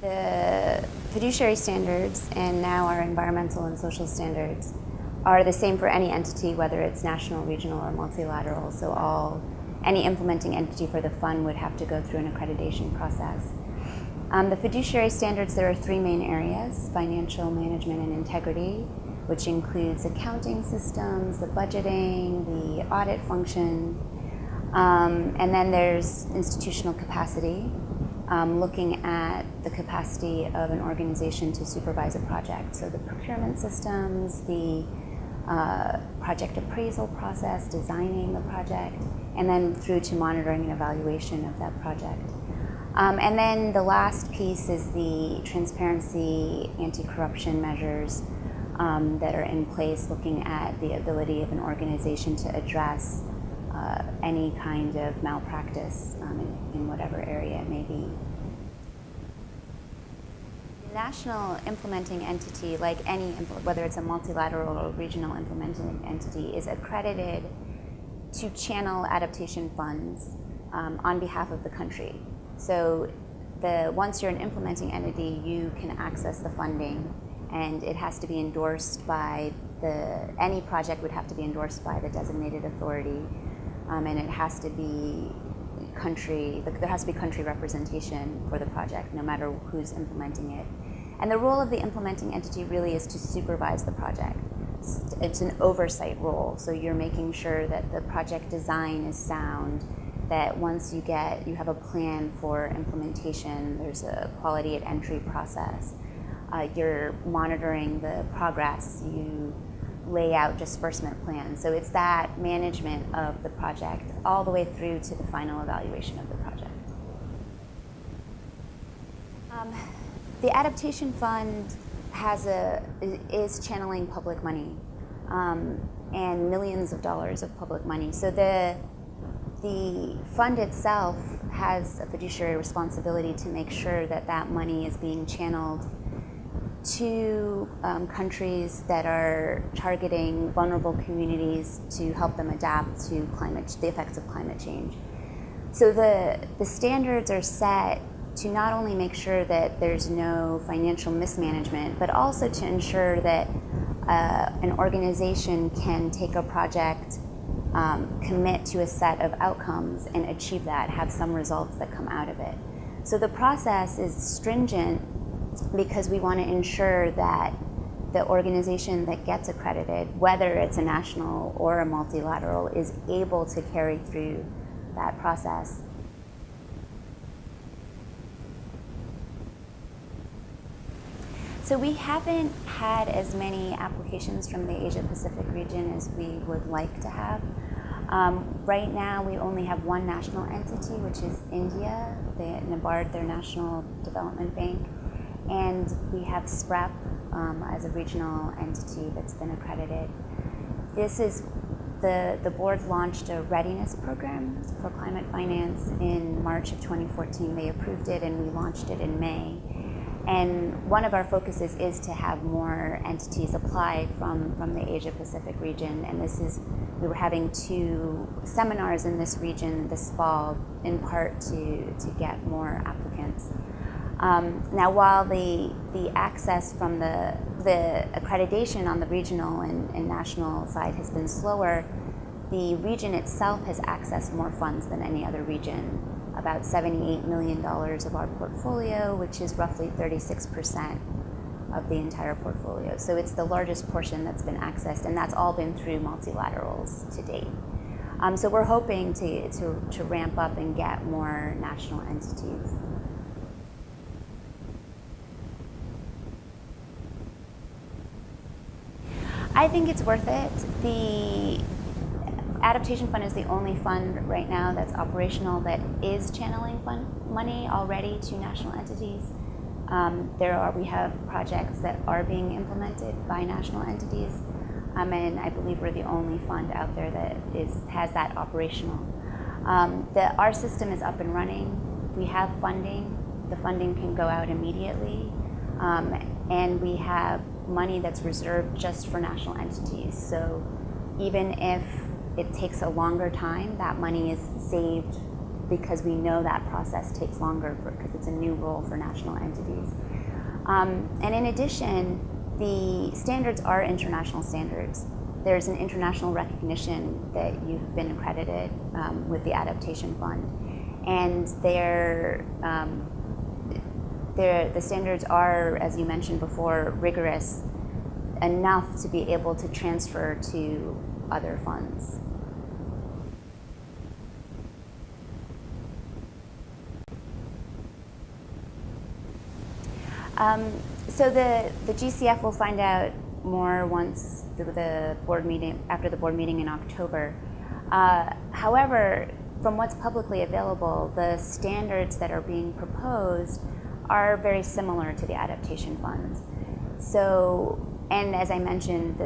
The fiduciary standards and now our environmental and social standards are the same for any entity, whether it's national, regional, or multilateral. So any implementing entity for the fund would have to go through an accreditation process. The fiduciary standards, there are three main areas: financial management and integrity, which includes accounting systems, the budgeting, the audit function, and then there's institutional capacity, looking at the capacity of an organization to supervise a project. So the procurement systems, the project appraisal process, designing the project, and then through to monitoring and evaluation of that project. And then the last piece is the transparency, anti-corruption measures that are in place, looking at the ability of an organization to address any kind of malpractice in whatever area it may be. The national implementing entity, like whether it's a multilateral or regional implementing entity, is accredited to channel adaptation funds on behalf of the country. So once you're an implementing entity, you can access the funding, and it has to be endorsed by any project would have to be endorsed by the designated authority, and it has to be there has to be country representation for the project, no matter who's implementing it. And the role of the implementing entity really is to supervise the project. It's an oversight role, so you're making sure that the project design is sound, that once you have a plan for implementation, there's a quality at entry process. You're monitoring the progress, you lay out disbursement plans. So it's that management of the project all the way through to the final evaluation of the project. The Adaptation Fund is channeling public money, and millions of dollars of public money. So the fund itself has a fiduciary responsibility to make sure that that money is being channeled to countries that are targeting vulnerable communities to help them adapt to the effects of climate change. So the standards are set to not only make sure that there's no financial mismanagement, but also to ensure that an organization can take a project, commit to a set of outcomes and achieve that, have some results that come out of it. So the process is stringent because we want to ensure that the organization that gets accredited, whether it's a national or a multilateral, is able to carry through that process. So we haven't had as many applications from the Asia Pacific region as we would like to have. Right now we only have one national entity, which is India, NABARD, their National Development Bank, and we have SPREP as a regional entity that's been accredited. The board launched a readiness program for climate finance in March of 2014. They approved it and we launched it in May. And one of our focuses is to have more entities apply from the Asia Pacific region. And we were having 2 seminars in this region this fall, in part to get more applicants. Now, while the access from the accreditation on the regional and national side has been slower, the region itself has accessed more funds than any other region. About $78 million of our portfolio, which is roughly 36% of the entire portfolio. So it's the largest portion that's been accessed, and that's all been through multilaterals to date. So we're hoping to ramp up and get more national entities. I think it's worth it. The Adaptation Fund is the only fund right now that's operational that is channeling fund money already to national entities. We have projects that are being implemented by national entities, and I believe we're the only fund out there that has that operational. Our system is up and running. We have funding. The funding can go out immediately, and we have money that's reserved just for national entities. So even if it takes a longer time, that money is saved because we know that process takes longer because it's a new role for national entities. And in addition, the standards are international standards. There's an international recognition that you've been accredited with the Adaptation Fund, and the standards are, as you mentioned before, rigorous enough to be able to transfer to other funds. So the GCF will find out more once the board meeting, after the board meeting in October. However, from what's publicly available, the standards that are being proposed are very similar to the adaptation funds. So, and as I mentioned,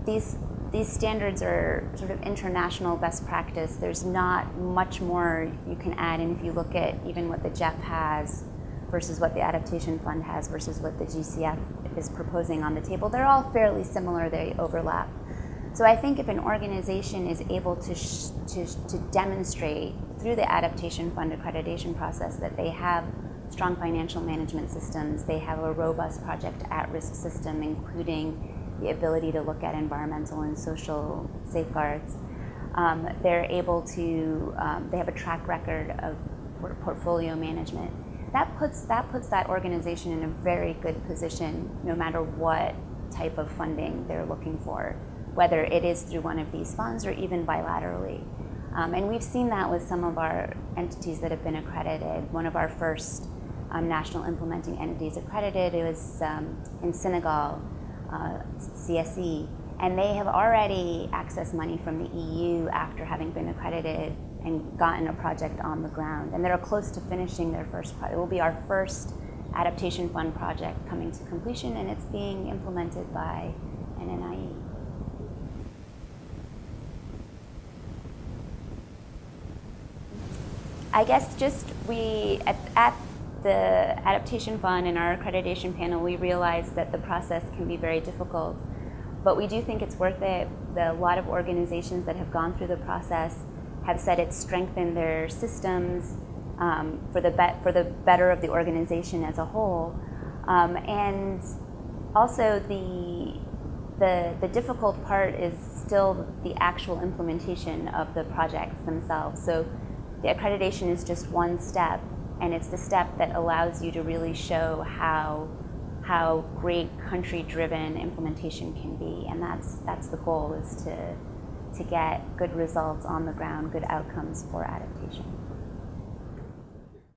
these standards are sort of international best practice. There's not much more you can add, and if you look at even what the GEF has versus what the Adaptation Fund has versus what the GCF is proposing on the table, they're all fairly similar, they overlap. So I think if an organization is able to demonstrate through the Adaptation Fund accreditation process that they have strong financial management systems, they have a robust project at-risk system, including the ability to look at environmental and social safeguards, they're able to, they have a track record of portfolio management. That puts that organization in a very good position no matter what type of funding they're looking for, whether it is through one of these funds or even bilaterally. And we've seen that with some of our entities that have been accredited. One of our first national implementing entities accredited, it was in Senegal, CSE, and they have already accessed money from the EU after having been accredited and gotten a project on the ground. And they're close to finishing their first project. It will be our first Adaptation Fund project coming to completion, and it's being implemented by NNIE. I guess just at the Adaptation Fund and our accreditation panel, we realized that the process can be very difficult, but we do think it's worth it. A lot of organizations that have gone through the process have said it's strengthened their systems for the better of the organization as a whole, and also the difficult part is still the actual implementation of the projects themselves. So the accreditation is just one step, and it's the step that allows you to really show how great country-driven implementation can be, and that's the goal, is to get good results on the ground, good outcomes for adaptation.